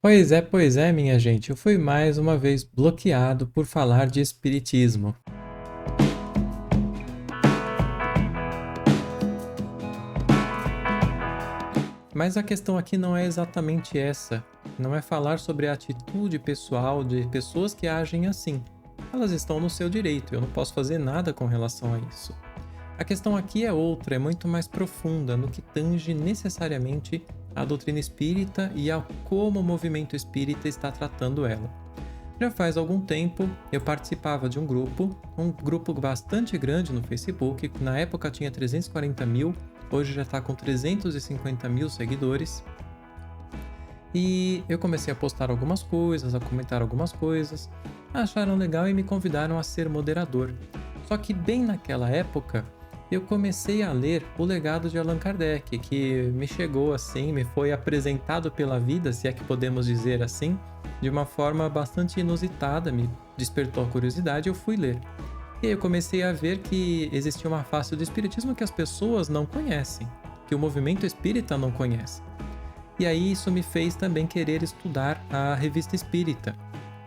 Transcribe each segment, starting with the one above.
Pois é, minha gente, eu fui mais uma vez bloqueado por falar de espiritismo. Mas a questão aqui não é exatamente essa. Não é falar sobre a atitude pessoal de pessoas que agem assim. Elas estão no seu direito, eu não posso fazer nada com relação a isso. A questão aqui é outra, é muito mais profunda, no que tange necessariamente a doutrina espírita e a como o movimento espírita está tratando ela. Já faz algum tempo eu participava de um grupo bastante grande no Facebook, que na época tinha 340 mil, hoje já está com 350 mil seguidores. E eu comecei a postar algumas coisas, a comentar algumas coisas, acharam legal e me convidaram a ser moderador. Só que bem naquela época eu comecei a ler O Legado de Allan Kardec, que me chegou assim, me foi apresentado pela vida, se é que podemos dizer assim, de uma forma bastante inusitada, me despertou a curiosidade e eu fui ler. E aí eu comecei a ver que existia uma face do espiritismo que as pessoas não conhecem, que o movimento espírita não conhece. E aí isso me fez também querer estudar a Revista Espírita.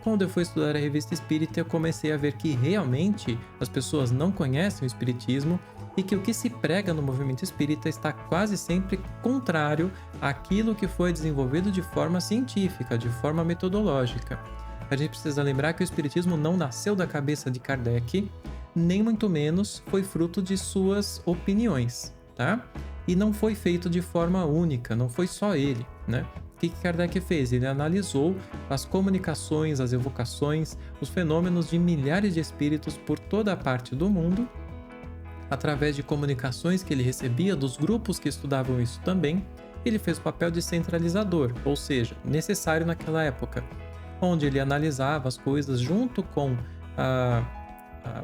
Quando eu fui estudar a Revista Espírita, eu comecei a ver que realmente as pessoas não conhecem o espiritismo e que o que se prega no movimento espírita está quase sempre contrário àquilo que foi desenvolvido de forma científica, de forma metodológica. A gente precisa lembrar que o espiritismo não nasceu da cabeça de Kardec, nem muito menos foi fruto de suas opiniões, tá? E não foi feito de forma única, não foi só ele, né? O que Kardec fez? Ele analisou as comunicações, as evocações, os fenômenos de milhares de espíritos por toda a parte do mundo, através de comunicações que ele recebia dos grupos que estudavam isso também. Ele fez o papel de centralizador, ou seja, necessário naquela época, onde ele analisava as coisas junto com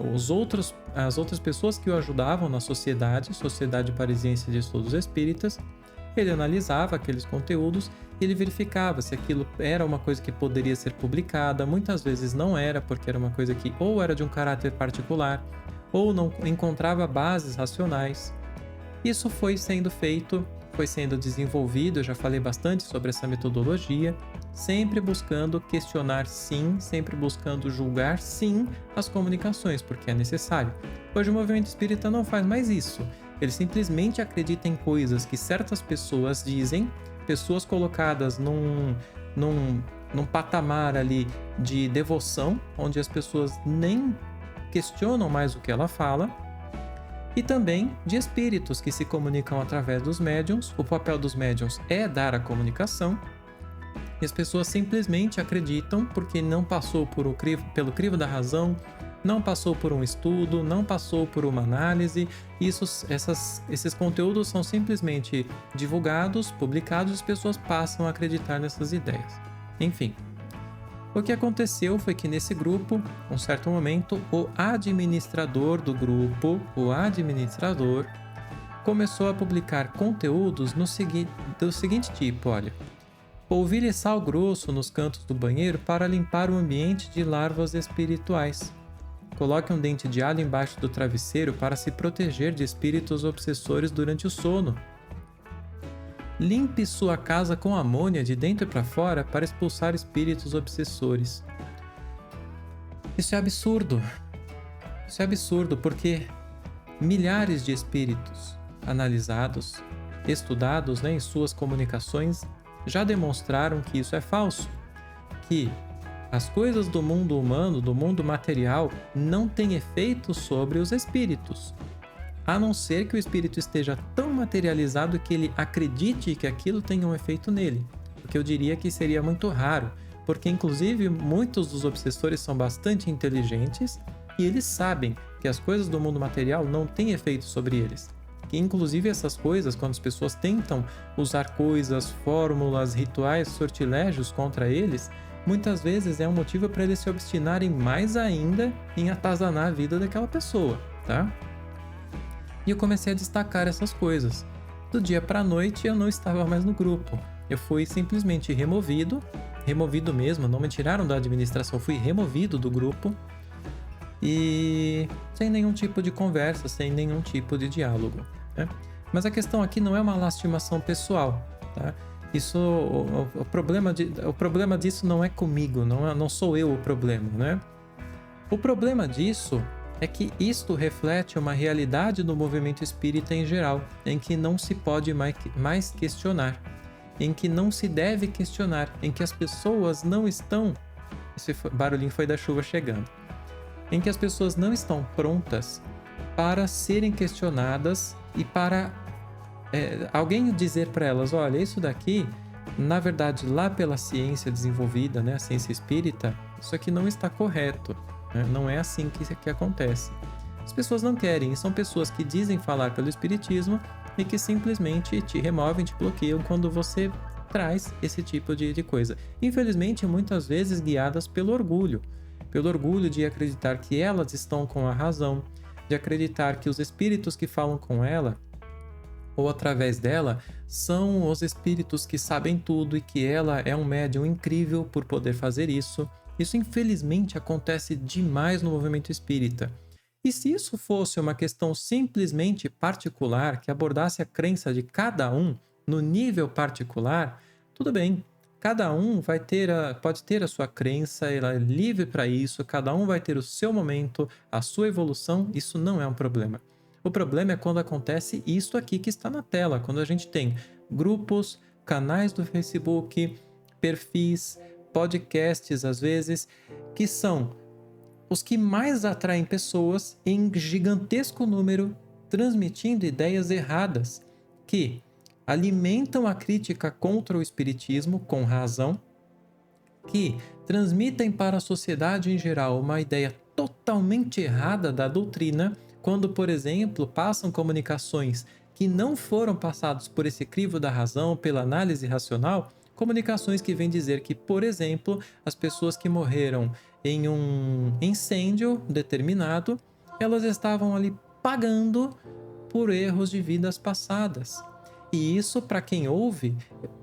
as outras pessoas que o ajudavam na Sociedade Parisiense de Estudos Espíritas. Ele analisava aqueles conteúdos e ele verificava se aquilo era uma coisa que poderia ser publicada. Muitas vezes não era, porque era uma coisa que ou era de um caráter particular ou não encontrava bases racionais. Isso foi sendo feito, foi sendo desenvolvido, eu já falei bastante sobre essa metodologia, sempre buscando questionar sim, sempre buscando julgar sim as comunicações, porque é necessário. Hoje o movimento espírita não faz mais isso. Ele simplesmente acredita em coisas que certas pessoas dizem, pessoas colocadas num patamar ali de devoção, onde as pessoas nem questionam mais o que ela fala, e também de espíritos que se comunicam através dos médiuns. O papel dos médiuns é dar a comunicação, e as pessoas simplesmente acreditam porque não passou pelo crivo da razão, não passou por um estudo, não passou por uma análise. Esses conteúdos são simplesmente divulgados, publicados, e as pessoas passam a acreditar nessas ideias. Enfim, o que aconteceu foi que nesse grupo, um certo momento, o administrador do grupo, começou a publicar conteúdos do seguinte tipo, olha: polvilhe sal grosso nos cantos do banheiro para limpar o ambiente de larvas espirituais. Coloque um dente de alho embaixo do travesseiro para se proteger de espíritos obsessores durante o sono. Limpe sua casa com amônia de dentro para fora para expulsar espíritos obsessores. Isso é absurdo. Isso é absurdo porque milhares de espíritos analisados, estudados, em suas comunicações, já demonstraram que isso é falso, que as coisas do mundo humano, do mundo material, não têm efeito sobre os espíritos, a não ser que o espírito esteja tão materializado que ele acredite que aquilo tenha um efeito nele, o que eu diria que seria muito raro, porque inclusive muitos dos obsessores são bastante inteligentes e eles sabem que as coisas do mundo material não têm efeito sobre eles. Que inclusive essas coisas, quando as pessoas tentam usar coisas, fórmulas, rituais, sortilégios contra eles, muitas vezes é um motivo para eles se obstinarem mais ainda em atazanar a vida daquela pessoa, tá? E eu comecei a destacar essas coisas. Do dia para a noite eu não estava mais no grupo. Eu fui simplesmente removido mesmo, não me tiraram da administração, fui removido do grupo e sem nenhum tipo de conversa, sem nenhum tipo de diálogo, né? Mas a questão aqui não é uma lastimação pessoal, tá? O problema disso não é comigo, não sou eu o problema, né? O problema disso é que isto reflete uma realidade do movimento espírita em geral, em que não se pode mais questionar, em que não se deve questionar, em que as pessoas não estão. Barulhinho foi da chuva chegando. Em que as pessoas não estão prontas para serem questionadas e para alguém dizer para elas: olha, isso daqui, na verdade, lá pela ciência desenvolvida, né, a ciência espírita, isso aqui não está correto, né? Não é assim que acontece. As pessoas não querem, e são pessoas que dizem falar pelo espiritismo e que simplesmente te removem, te bloqueiam quando você traz esse tipo de coisa. Infelizmente, muitas vezes guiadas pelo orgulho de acreditar que elas estão com a razão, de acreditar que os espíritos que falam com ela ou através dela são os espíritos que sabem tudo e que ela é um médium incrível por poder fazer isso. Isso infelizmente acontece demais no movimento espírita. E se isso fosse uma questão simplesmente particular, que abordasse a crença de cada um no nível particular, tudo bem. Cada um pode ter a sua crença, ela é livre para isso, cada um vai ter o seu momento, a sua evolução, isso não é um problema. O problema é quando acontece isso aqui que está na tela, quando a gente tem grupos, canais do Facebook, perfis, podcasts às vezes, que são os que mais atraem pessoas em gigantesco número, transmitindo ideias erradas, que alimentam a crítica contra o espiritismo com razão, que transmitem para a sociedade em geral uma ideia totalmente errada da doutrina, quando, por exemplo, passam comunicações que não foram passadas por esse crivo da razão, pela análise racional, comunicações que vêm dizer que, por exemplo, as pessoas que morreram em um incêndio determinado, elas estavam ali pagando por erros de vidas passadas. E isso, para quem ouve,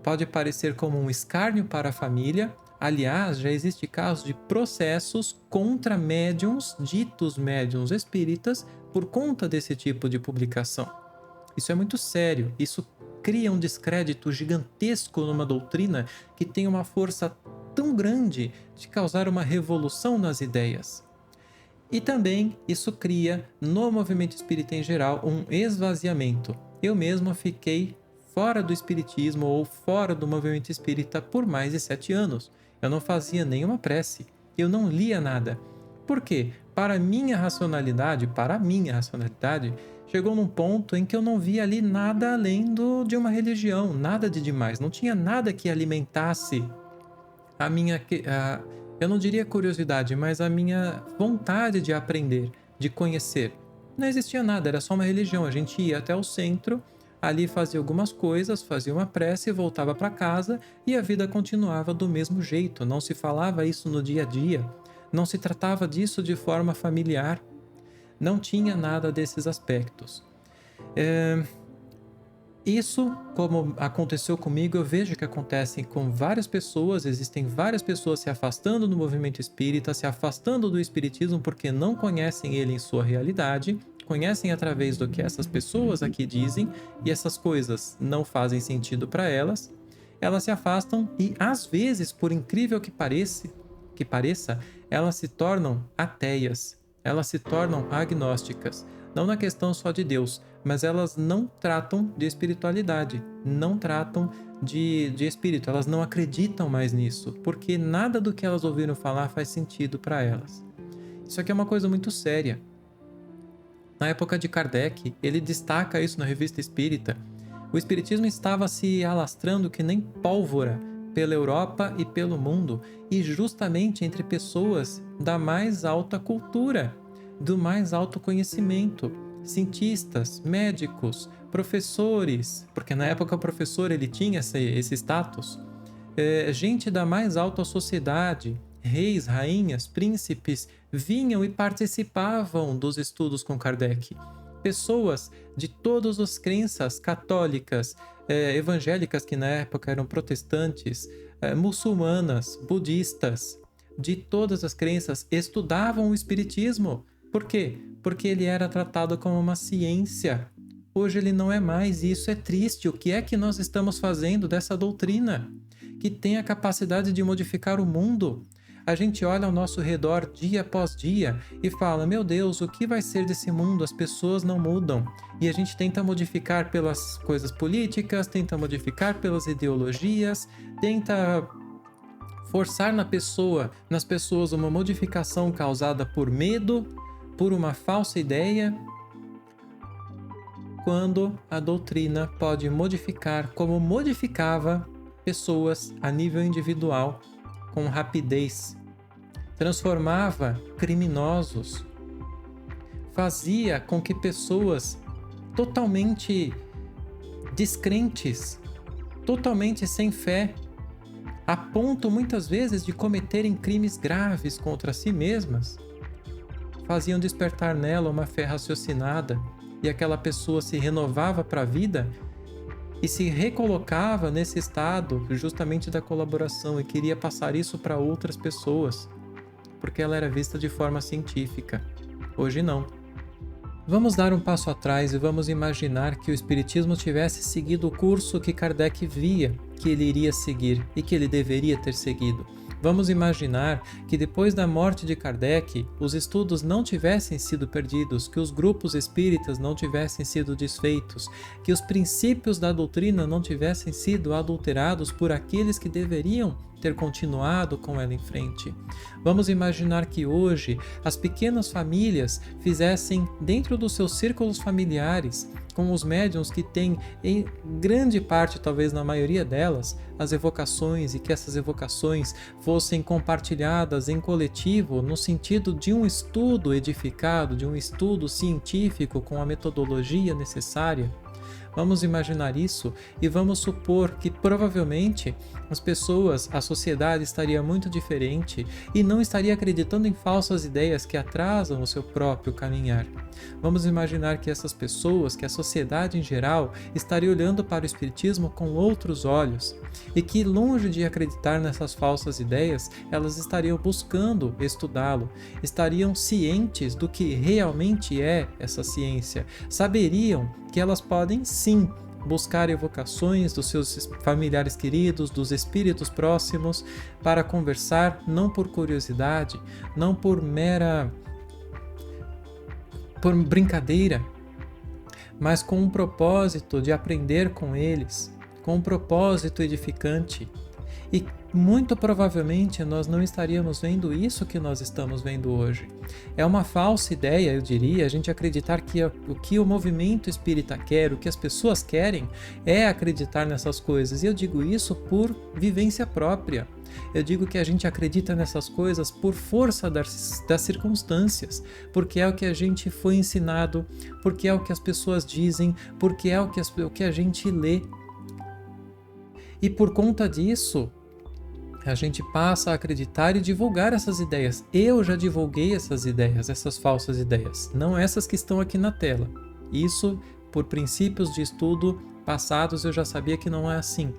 pode parecer como um escárnio para a família. Aliás, já existe casos de processos contra médiuns, ditos médiuns espíritas, por conta desse tipo de publicação. Isso é muito sério, isso cria um descrédito gigantesco numa doutrina que tem uma força tão grande de causar uma revolução nas ideias. E também isso cria, no movimento espírita em geral, um esvaziamento. Eu mesmo fiquei fora do espiritismo ou fora do movimento espírita por mais de 7 anos. Eu não fazia nenhuma prece, eu não lia nada. Por quê? Para a minha racionalidade, chegou num ponto em que eu não via ali nada além de uma religião, nada de demais. Não tinha nada que alimentasse a minha, eu não diria curiosidade, mas a minha vontade de aprender, de conhecer. Não existia nada, era só uma religião. A gente ia até o centro, ali fazia algumas coisas, fazia uma prece, voltava para casa e a vida continuava do mesmo jeito. Não se falava isso no dia a dia, não se tratava disso de forma familiar, não tinha nada desses aspectos. Isso, como aconteceu comigo, eu vejo que acontece com várias pessoas, existem várias pessoas se afastando do movimento espírita, se afastando do espiritismo porque não conhecem ele em sua realidade, conhecem através do que essas pessoas aqui dizem e essas coisas não fazem sentido para elas, elas se afastam e às vezes, por incrível que pareça, elas se tornam ateias, elas se tornam agnósticas. Não na questão só de Deus, mas elas não tratam de espiritualidade, não tratam de espírito, elas não acreditam mais nisso, porque nada do que elas ouviram falar faz sentido para elas. Isso aqui é uma coisa muito séria. Na época de Kardec, ele destaca isso na Revista Espírita. O espiritismo estava se alastrando que nem pólvora pela Europa e pelo mundo, e justamente entre pessoas da mais alta cultura, do mais alto conhecimento, cientistas, médicos, professores, porque na época o professor ele tinha esse status, gente da mais alta sociedade, reis, rainhas, príncipes, vinham e participavam dos estudos com Kardec. Pessoas de todas as crenças católicas, evangélicas, que na época eram protestantes, muçulmanas, budistas, de todas as crenças, estudavam o espiritismo. Por quê? Porque ele era tratado como uma ciência, Hoje ele não é mais, e isso é triste. O que é que nós estamos fazendo dessa doutrina que tem a capacidade de modificar o mundo? A gente olha ao nosso redor dia após dia e fala: meu Deus, o que vai ser desse mundo? As pessoas não mudam. E a gente tenta modificar pelas coisas políticas, tenta modificar pelas ideologias, tenta forçar nas pessoas uma modificação causada por medo, por uma falsa ideia, quando a doutrina pode modificar como modificava pessoas a nível individual com rapidez, transformava criminosos, fazia com que pessoas totalmente descrentes, totalmente sem fé, a ponto muitas vezes de cometerem crimes graves contra si mesmas, faziam despertar nela uma fé raciocinada, e aquela pessoa se renovava para a vida e se recolocava nesse estado justamente da colaboração e queria passar isso para outras pessoas, porque ela era vista de forma científica. Hoje não. Vamos dar um passo atrás e vamos imaginar que o Espiritismo tivesse seguido o curso que Kardec via que ele iria seguir e que ele deveria ter seguido. Vamos imaginar que depois da morte de Kardec, os estudos não tivessem sido perdidos, que os grupos espíritas não tivessem sido desfeitos, que os princípios da doutrina não tivessem sido adulterados por aqueles que deveriam ter continuado com ela em frente. Vamos imaginar que hoje as pequenas famílias fizessem dentro dos seus círculos familiares, com os médiuns que têm, em grande parte, talvez na maioria delas, as evocações, e que essas evocações fossem compartilhadas em coletivo no sentido de um estudo edificado, de um estudo científico com a metodologia necessária. Vamos imaginar isso e vamos supor que provavelmente as pessoas, a sociedade estaria muito diferente e não estaria acreditando em falsas ideias que atrasam o seu próprio caminhar. Vamos imaginar que essas pessoas, que a sociedade em geral, estaria olhando para o Espiritismo com outros olhos e que, longe de acreditar nessas falsas ideias, elas estariam buscando estudá-lo, estariam cientes do que realmente é essa ciência, saberiam que elas podem sim buscar evocações dos seus familiares queridos, dos espíritos próximos, para conversar, não por curiosidade, não por brincadeira, mas com um propósito de aprender com eles, com um propósito edificante. E muito provavelmente nós não estaríamos vendo isso que nós estamos vendo hoje. É uma falsa ideia, eu diria, a gente acreditar que o que o movimento espírita quer, o que as pessoas querem, é acreditar nessas coisas. E eu digo isso por vivência própria. Eu digo que a gente acredita nessas coisas por força das circunstâncias, porque é o que a gente foi ensinado, porque é o que as pessoas dizem, porque é o que a gente lê. E por conta disso, a gente passa a acreditar e divulgar essas ideias. Eu já divulguei essas ideias, essas falsas ideias, não essas que estão aqui na tela. Isso, por princípios de estudo passados, eu já sabia que não é assim.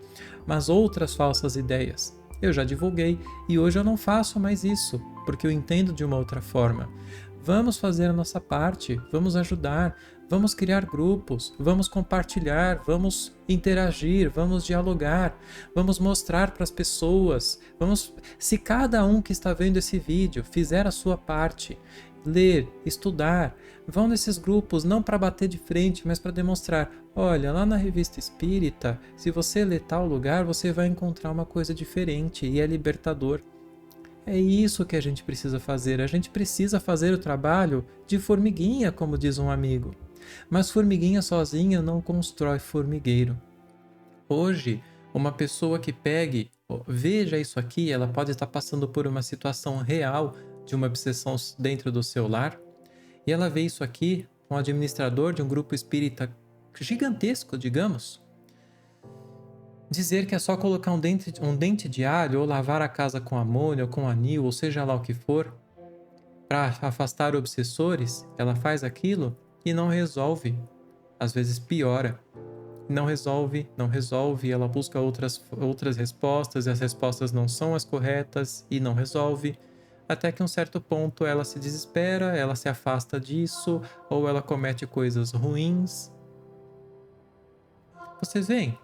Mas outras falsas ideias, eu já divulguei e hoje eu não faço mais isso, porque eu entendo de uma outra forma. Vamos fazer a nossa parte, vamos ajudar, vamos criar grupos, vamos compartilhar, vamos interagir, vamos dialogar, vamos mostrar para as pessoas, se cada um que está vendo esse vídeo fizer a sua parte, ler, estudar, vão nesses grupos não para bater de frente, mas para demonstrar, olha, lá na Revista Espírita, se você ler tal lugar, você vai encontrar uma coisa diferente e é libertador. É isso que a gente precisa fazer. A gente precisa fazer o trabalho de formiguinha, como diz um amigo. Mas formiguinha sozinha não constrói formigueiro. Hoje, uma pessoa que veja isso aqui, ela pode estar passando por uma situação real de uma obsessão dentro do seu lar, e ela vê isso aqui, um administrador de um grupo espírita gigantesco, digamos, dizer que é só colocar um dente de alho ou lavar a casa com amônia ou com anil, ou seja lá o que for, para afastar obsessores, ela faz aquilo e não resolve. Às vezes piora. Não resolve, ela busca outras respostas e as respostas não são as corretas e não resolve. Até que um certo ponto ela se desespera, ela se afasta disso ou ela comete coisas ruins. Vocês veem?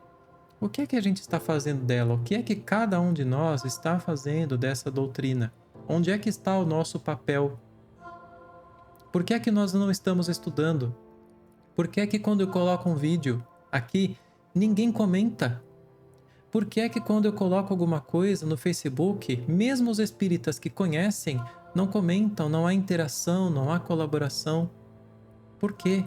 O que é que a gente está fazendo dela? O que é que cada um de nós está fazendo dessa doutrina? Onde é que está o nosso papel? Por que é que nós não estamos estudando? Por que é que quando eu coloco um vídeo aqui, ninguém comenta? Por que é que quando eu coloco alguma coisa no Facebook, mesmo os espíritas que conhecem não comentam, não há interação, não há colaboração? Por quê?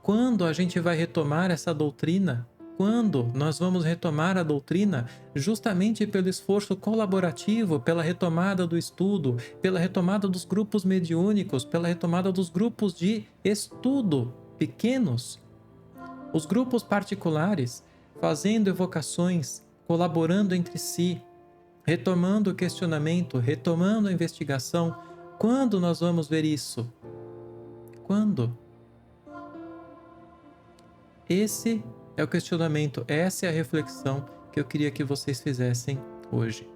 Quando a gente vai retomar essa doutrina? Quando nós vamos retomar a doutrina? Justamente pelo esforço colaborativo, pela retomada do estudo, pela retomada dos grupos mediúnicos, pela retomada dos grupos de estudo pequenos, os grupos particulares, fazendo evocações, colaborando entre si, retomando o questionamento, retomando a investigação. Quando nós vamos ver isso? Quando? Esse é o questionamento, essa é a reflexão que eu queria que vocês fizessem hoje.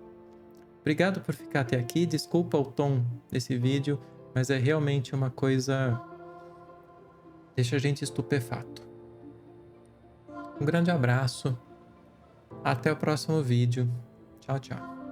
Obrigado por ficar até aqui, desculpa o tom desse vídeo, mas é realmente uma coisa que deixa a gente estupefato. Um grande abraço, até o próximo vídeo. Tchau, tchau.